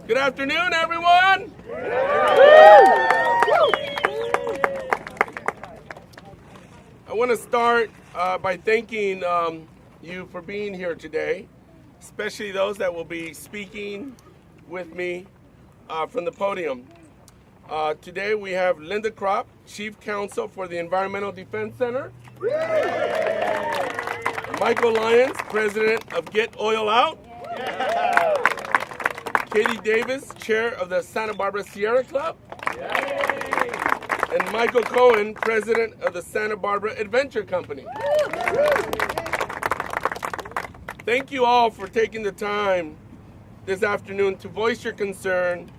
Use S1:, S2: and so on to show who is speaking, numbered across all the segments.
S1: Good afternoon, everyone. I want to start by thanking you for being here today, especially those that will be speaking with me from the podium. Today we have Linda Kropp, Chief Counsel for the Environmental Defense Center. Michael Lyons, President of Get Oil Out. Katie Davis, Chair of the Santa Barbara Sierra Club. And Michael Cohen, President of the Santa Barbara Adventure Company. Thank you all for taking the time this afternoon to voice your concern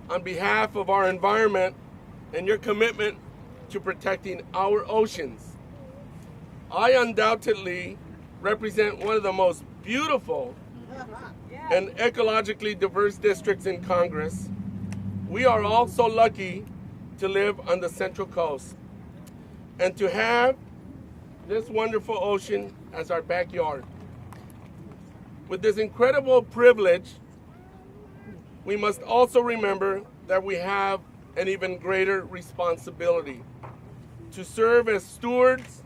S1: on behalf of our environment and your commitment to protecting our oceans. I undoubtedly represent one of the most beautiful and ecologically diverse districts in Congress. We are all so lucky to live on the Central Coast and to have this wonderful ocean as our backyard. With this incredible privilege, we must also remember that we have an even greater responsibility to serve as stewards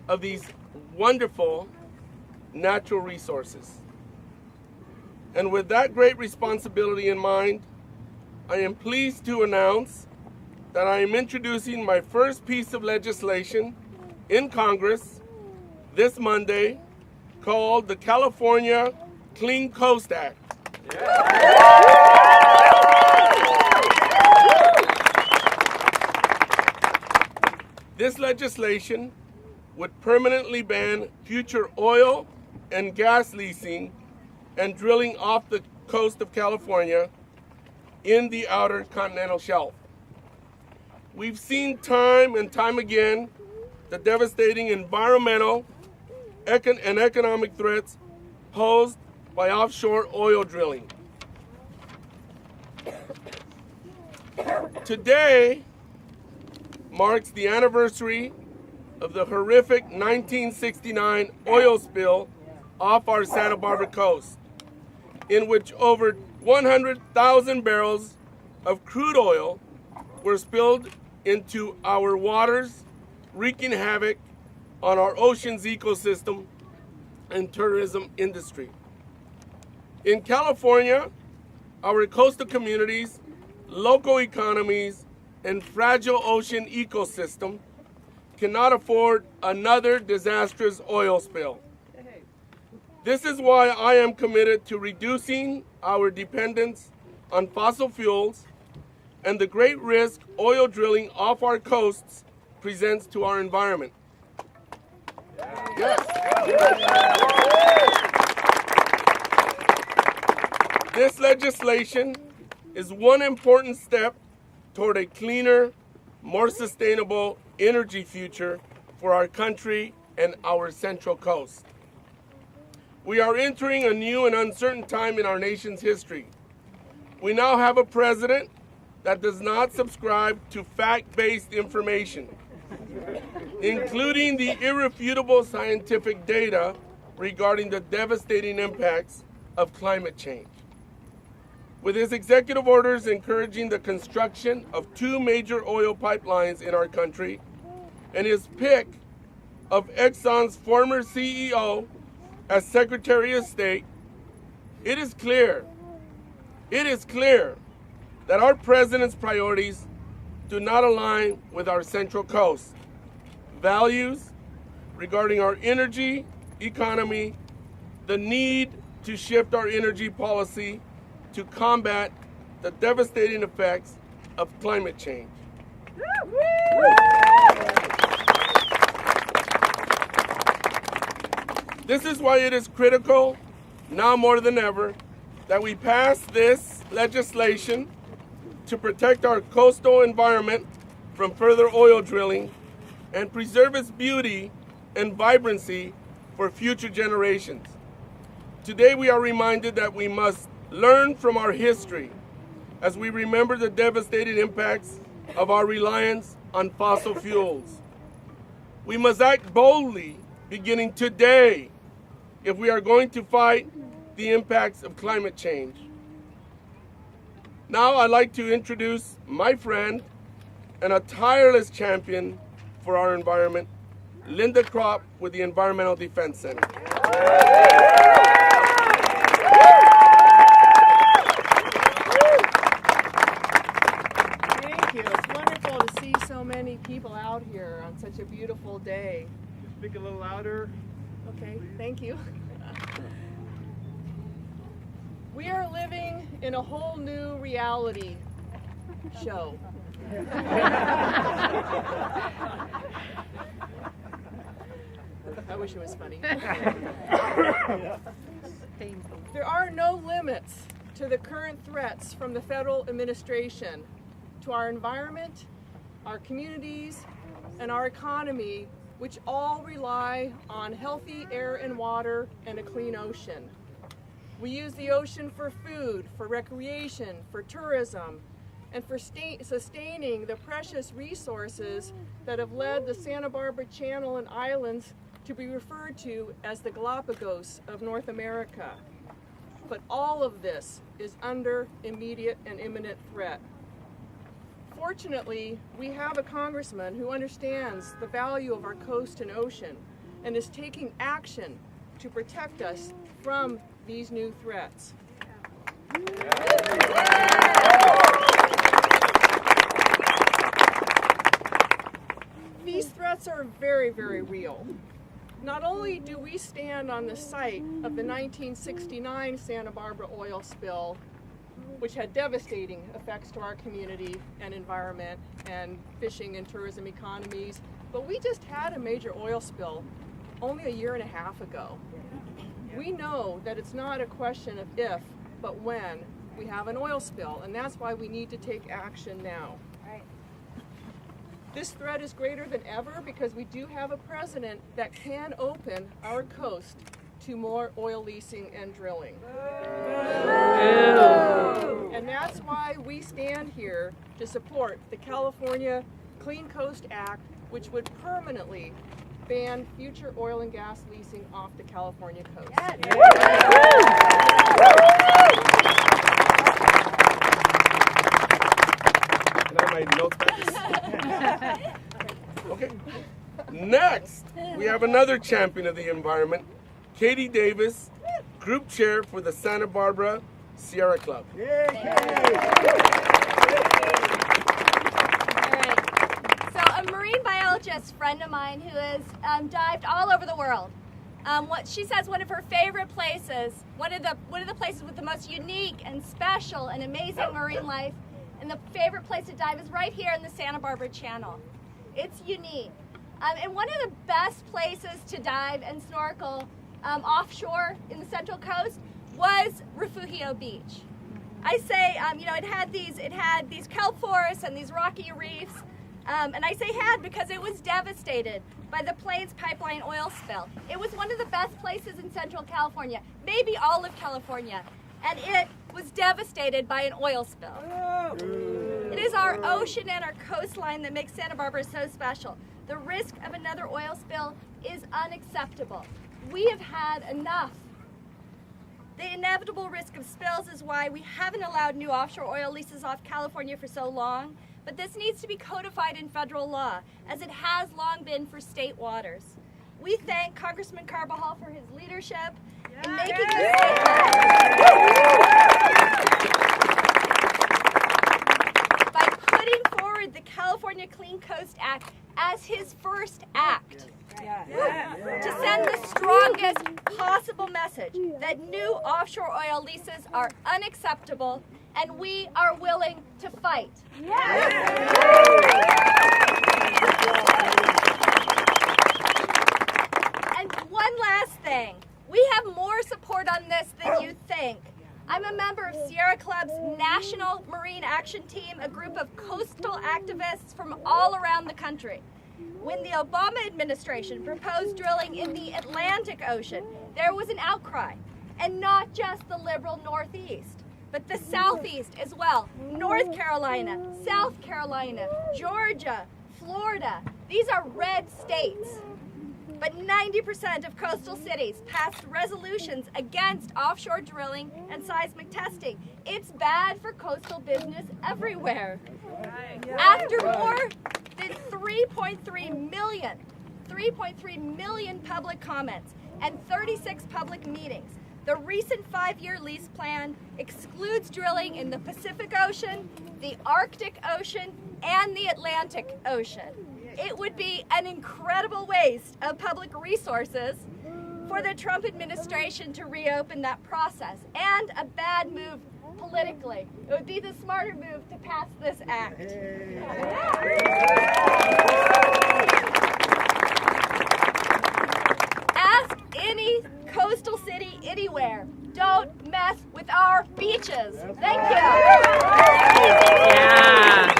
S1: of these wonderful natural resources. And with that great responsibility in mind, I am pleased to announce that I am introducing my first piece of legislation in Congress this Monday called the California Clean Coast Act. This legislation would permanently ban future oil and gas leasing and drilling off the coast of California in the Outer Continental Shelf. We've seen time and time again the devastating environmental and economic threats posed by offshore oil drilling. Today marks the anniversary of the horrific 1969 oil spill off our Santa Barbara coast, in which over 100,000 barrels of crude oil were spilled into our waters, wreaking havoc on our ocean's ecosystem and tourism industry. In California, our coastal communities, local economies, and fragile ocean ecosystem cannot afford another disastrous oil spill. This is why I am committed to reducing our dependence on fossil fuels and the great risk oil drilling off our coasts presents to our environment. Yes. This legislation is one important step toward a cleaner, more sustainable energy future for our country and our Central Coast. We are entering a new and uncertain time in our nation's history. We now have a president that does not subscribe to fact-based information, including the irrefutable scientific data regarding the devastating impacts of climate change. With his executive orders encouraging the construction of 2 major oil pipelines in our country, and his pick of Exxon's former CEO as Secretary of State, it is clear that our president's priorities do not align with our Central Coast values regarding our energy economy, the need to shift our energy policy to combat the devastating effects of climate change. This is why it is critical, now more than ever, that we pass this legislation to protect our coastal environment from further oil drilling and preserve its beauty and vibrancy for future generations. Today we are reminded that we must learn from our history as we remember the devastating impacts of our reliance on fossil fuels. We must act boldly beginning today if we are going to fight the impacts of climate change. Now I'd like to introduce my friend and a tireless champion for our environment, Linda Kropp with the Environmental Defense Center.
S2: Thank you. It's wonderful to see so many people out here on such a beautiful day.
S3: Speak a little louder.
S2: Okay, thank you. We are living in a whole new reality show. I wish it was funny. There are no limits to the current threats from the federal administration to our environment, our communities, and our economy, which all rely on healthy air and water and a clean ocean. We use the ocean for food, for recreation, for tourism, and for sustaining the precious resources that have led the Santa Barbara Channel and Islands to be referred to as the Galapagos of North America. But all of this is under immediate and imminent threat. Fortunately, we have a congressman who understands the value of our coast and ocean and is taking action to protect us from these new threats. These threats are very, very real. Not only do we stand on the site of the 1969 Santa Barbara oil spill, which had devastating effects to our community and environment and fishing and tourism economies, but we just had a major oil spill only a year and a half ago. We know that it's not a question of if, but when we have an oil spill, and that's why we need to take action now. This threat is greater than ever because we do have a president that can open our coast to more oil leasing and drilling. And that's why we stand here to support the California Clean Coast Act, which would permanently ban future oil and gas leasing off the California coast.
S1: Can I have my notes back? Okay. Next, we have another champion of the environment, Katie Davis, Group Chair for the Santa Barbara Sierra Club.
S4: All right. So a marine biologist friend of mine who has dived all over the world. What she says, one of her favorite places, one of the places with the most unique and special and amazing marine life, and the favorite place to dive is right here in the Santa Barbara Channel. It's unique. And one of the best places to dive and snorkel offshore in the Central Coast was Refugio Beach. I say, it had these kelp forests and these rocky reefs, and I say had because it was devastated by the Plains Pipeline oil spill. It was one of the best places in Central California, maybe all of California, and it was devastated by an oil spill. It is our ocean and our coastline that makes Santa Barbara so special. The risk of another oil spill is unacceptable. We have had enough. The inevitable risk of spills is why we haven't allowed new offshore oil leases off California for so long, but this needs to be codified in federal law, as it has long been for state waters. We thank Congressman Carbajal for his leadership in making this state by putting forward the California Clean Coast Act as his first act. To send the strongest possible message that new offshore oil leases are unacceptable and we are willing to fight. And one last thing, we have more support on this than you think. I'm a member of Sierra Club's National Marine Action Team, a group of coastal activists from all around the country. When the Obama administration proposed drilling in the Atlantic Ocean, there was an outcry, and not just the liberal Northeast, but the Southeast as well. North Carolina, South Carolina, Georgia, Florida. These are red states. but 90% of coastal cities passed resolutions against offshore drilling and seismic testing. It's bad for coastal business everywhere. After more than 3.3 million public comments and 36 public meetings, the recent 5-year lease plan excludes drilling in the Pacific Ocean, the Arctic Ocean, and the Atlantic Ocean. It would be an incredible waste of public resources for the Trump administration to reopen that process, and a bad move politically. It would be the smarter move to pass this act. Ask any coastal city anywhere. Don't mess with our beaches. Thank you.
S3: Yeah.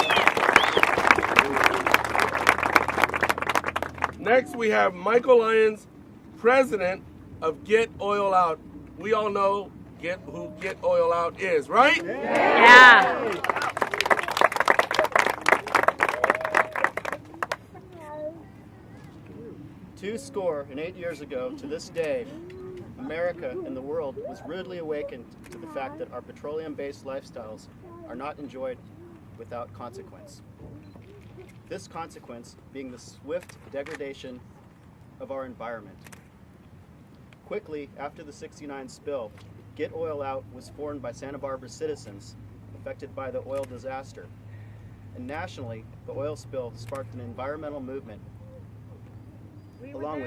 S1: Next, we have Michael Lyons, president of Get Oil Out. We all know who Get Oil Out is, right?
S3: Yeah.
S5: 28 years ago to this day, America and the world was rudely awakened to the fact that our petroleum-based lifestyles are not enjoyed without consequence. This consequence being the swift degradation of our environment. Quickly after the '69 spill, Get Oil Out was formed by Santa Barbara citizens affected by the oil disaster. And nationally, the oil spill sparked an environmental movement along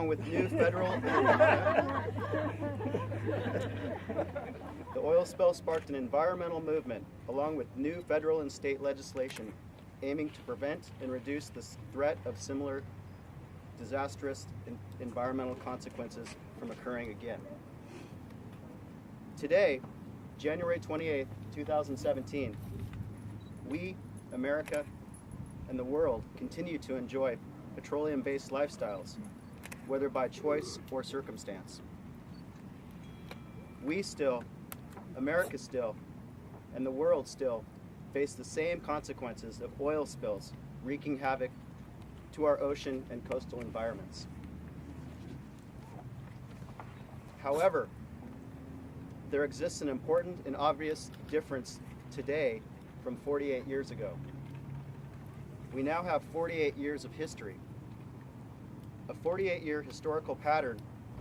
S5: with new federal the oil spill sparked an environmental movement along with new federal and state legislation aiming to prevent and reduce the threat of similar disastrous environmental consequences from occurring again. Today, January 28, 2017, we, America, and the world continue to enjoy petroleum-based lifestyles, whether by choice or circumstance. We still, America still, and the world still face the same consequences of oil spills wreaking havoc to our ocean and coastal environments. However, there exists an important and obvious difference today from 48 years ago. We now have 48 years of history. A 48-year historical pattern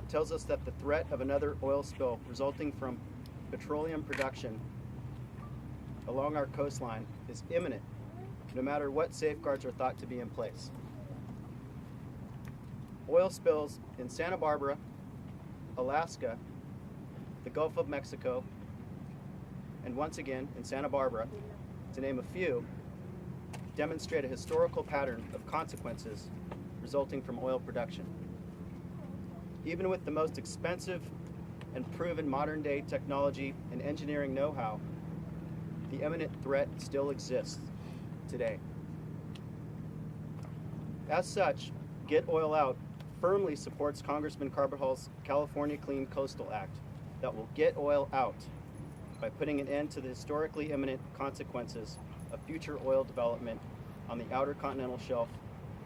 S5: tells us that the threat of another oil spill resulting from petroleum production along our coastline is imminent, no matter what safeguards are thought to be in place. Oil spills in Santa Barbara, Alaska, the Gulf of Mexico, and once again in Santa Barbara, to name a few, demonstrate a historical pattern of consequences resulting from oil production. Even with the most expensive and proven modern-day technology and engineering know-how, the imminent threat still exists today. As such, Get Oil Out firmly supports Congressman Carvajal's California Clean Coastal Act that will get oil out by putting an end to the historically imminent consequences of future oil development on the Outer Continental Shelf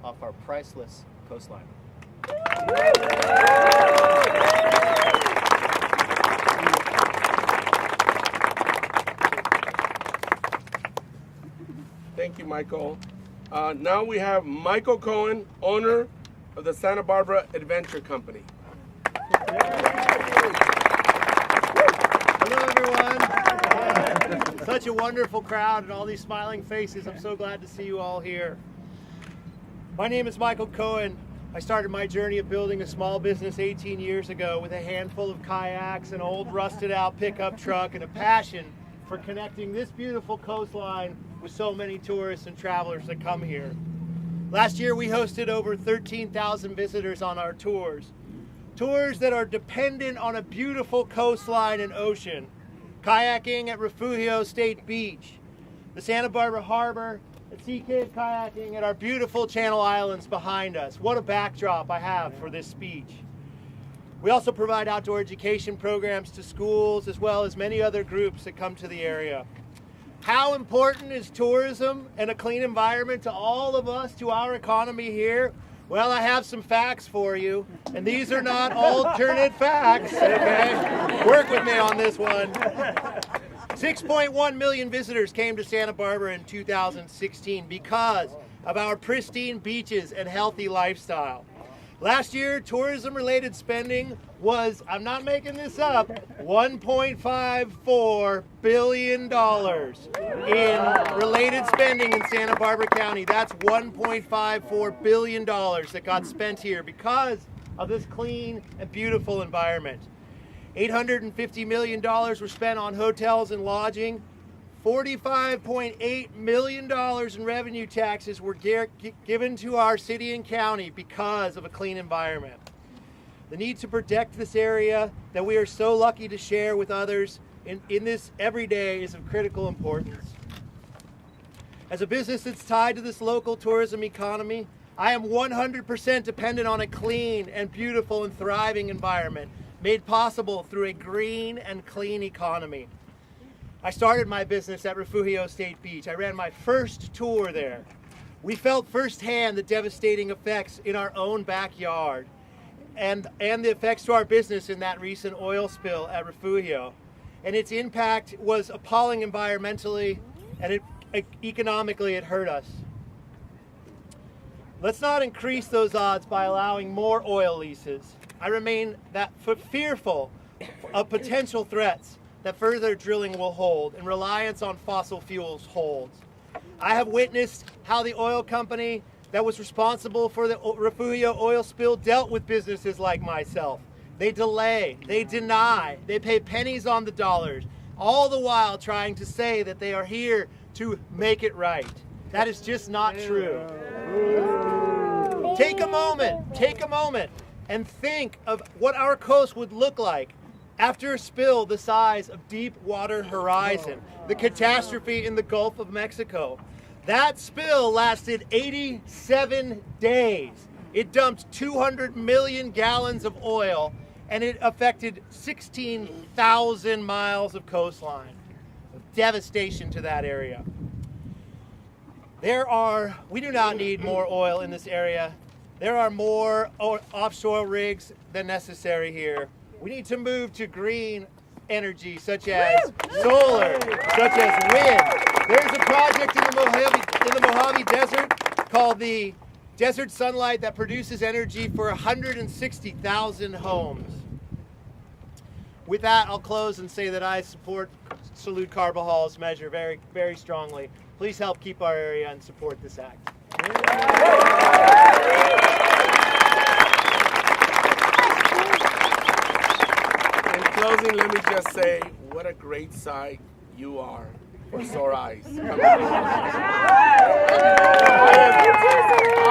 S5: off our priceless coastline.
S1: Thank you, Michael. Now we have Michael Cohen, owner of the Santa Barbara Adventure Company.
S6: Hello, everyone. Such a wonderful crowd and all these smiling faces. I'm so glad to see you all here. My name is Michael Cohen. I started my journey of building a small business 18 years ago with a handful of kayaks, an old rusted out pickup truck, and a passion for connecting this beautiful coastline with so many tourists and travelers that come here. Last year we hosted over 13,000 visitors on our tours. Tours that are dependent on a beautiful coastline and ocean. Kayaking at Refugio State Beach, the Santa Barbara Harbor, and Sea Cave kayaking at our beautiful Channel Islands behind us. What a backdrop I have for this speech. We also provide outdoor education programs to schools as well as many other groups that come to the area. How important is tourism and a clean environment to all of us, to our economy here? Well, I have some facts for you, and these are not alternate facts, okay? Work with me on this one. 6.1 million visitors came to Santa Barbara in 2016 because of our pristine beaches and healthy lifestyle. Last year, tourism-related spending was, I'm not making this up, $1.54 billion in related spending in Santa Barbara County. That's $1.54 billion that got spent here because of this clean and beautiful environment. $850 million were spent on hotels and lodging. $45.8 million in revenue taxes were given to our city and county because of a clean environment. The need to protect this area that we are so lucky to share with others in this every day is of critical importance. As a business that's tied to this local tourism economy, I am 100% dependent on a clean and beautiful and thriving environment made possible through a green and clean economy. I started my business at Refugio State Beach. I ran my first tour there. We felt firsthand the devastating effects in our own backyard and the effects to our business in that recent oil spill at Refugio. And its impact was appalling environmentally, and economically it hurt us. Let's not increase those odds by allowing more oil leases. I remain fearful of potential threats that further drilling will hold and reliance on fossil fuels holds. I have witnessed how the oil company that was responsible for the Refugio oil spill dealt with businesses like myself. They delay, they deny, they pay pennies on the dollars, all the while trying to say that they are here to make it right. That is just not true. Take a moment and think of what our coast would look like after a spill the size of Deepwater Horizon, the catastrophe in the Gulf of Mexico. That spill lasted 87 days. It dumped 200 million gallons of oil, and it affected 16,000 miles of coastline. Devastation to that area. We do not need more oil in this area. There are more offshore rigs than necessary here. We need to move to green energy, such as solar, such as wind. There's a project in the Mojave Desert called the Desert Sunlight that produces energy for 160,000 homes. With that, I'll close and say that I support Salud Carbajal's measure very, very strongly. Please help keep our area and support this act.
S1: In closing, let me just say, what a great sight you are for sore eyes.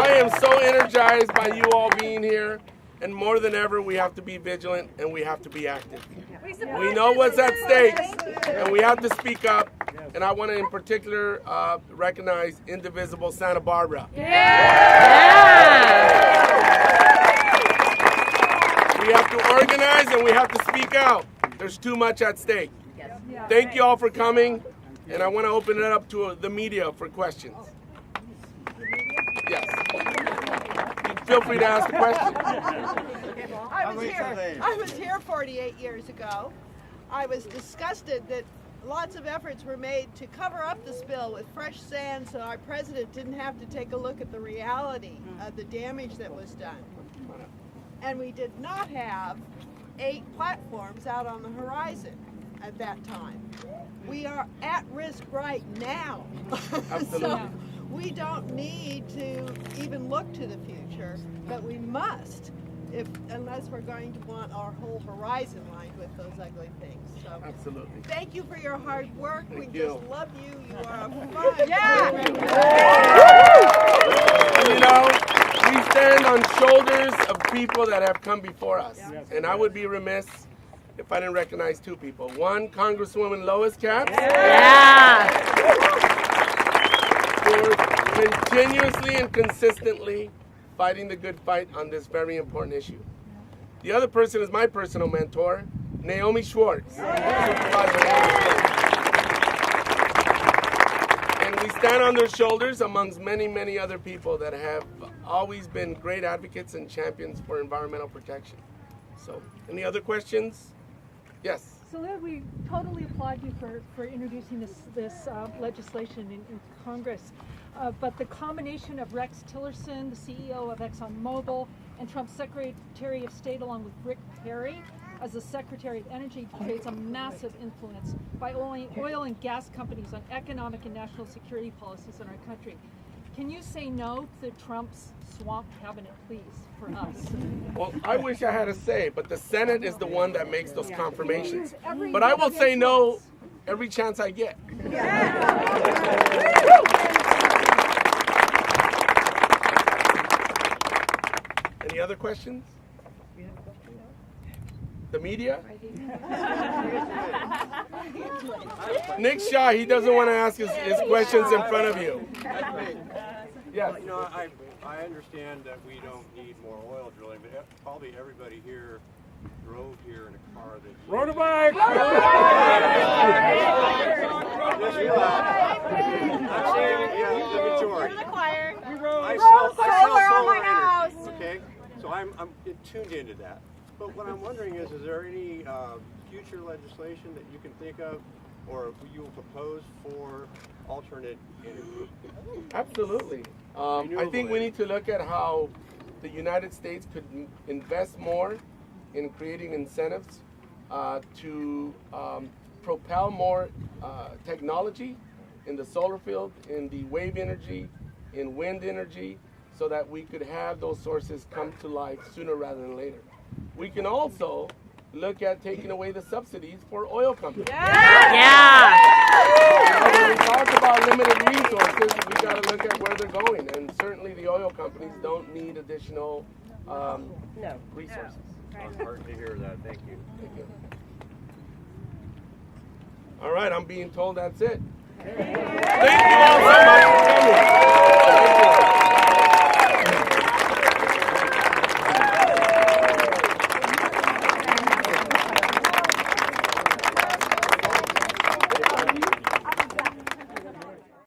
S1: I am so energized by you all being here, and more than ever, we have to be vigilant and we have to be active. We know what's at stake, and we have to speak up. And I want to, in particular, recognize Indivisible Santa Barbara. We have to organize and we have to speak out. There's too much at stake. Thank you all for coming, and I want to open it up to the media for questions. Yes. Feel free to ask a question.
S3: I was here 48 years ago. I was disgusted that lots of efforts were made to cover up the spill with fresh sand so our president didn't have to take a look at the reality of the damage that was done. And we did not have 8 platforms out on the horizon at that time. We are at risk right now.
S1: Absolutely.
S3: So we don't need to even look to the future, but we must, unless we're going to want our whole horizon lined with those ugly things. So
S1: Absolutely.
S3: thank you for your hard work.
S1: Thank
S3: We
S1: you.
S3: just love you. You are a fun.
S1: And you know, we stand on shoulders of people that have come before us. And I would be remiss if I didn't recognize 2 people. One, Congresswoman Lois Katz. For continuously and consistently fighting the good fight on this very important issue. The other person is my personal mentor, Naomi Schwartz. we stand on their shoulders amongst many, many other people that have always been great advocates and champions for environmental protection. So, any other questions? Yes.
S7: Salud, we totally applaud you for introducing this legislation in Congress. But the combination of Rex Tillerson, the CEO of ExxonMobil, and Trump's Secretary of State, along with Rick Perry, as the Secretary of Energy, creates a massive influence by oil and gas companies on economic and national security policies in our country. Can you say no to Trump's swamp cabinet, please, for us?
S1: Well, I wish I had a say, but the Senate is the one that makes those confirmations. But I will say no every chance I get. Any other questions? The media? Nick Shaw, he doesn't want to ask his questions in front of you. Yeah.
S8: You know, I understand that we don't need more oil drilling, but probably everybody here drove here in a car that...
S1: Rode a bike!
S8: I'm saying the majority. I sell solar energy, okay? So I'm tuned into that. But what I'm wondering is there any future legislation that you can think of or you will propose for alternate energy?
S1: Absolutely. I think we need to look at how the United States could invest more in creating incentives to propel more technology in the solar field, in the wave energy, in wind energy, so that we could have those sources come to life sooner rather than later. We can also look at taking away the subsidies for oil companies.
S9: Yeah.
S1: When we talk about limited resources, we got to look at where they're going, and certainly the oil companies don't need additional resources.
S8: I'm heartened to hear that. Thank you.
S1: Thank you. All right, I'm being told that's it. Thank you all so much for coming.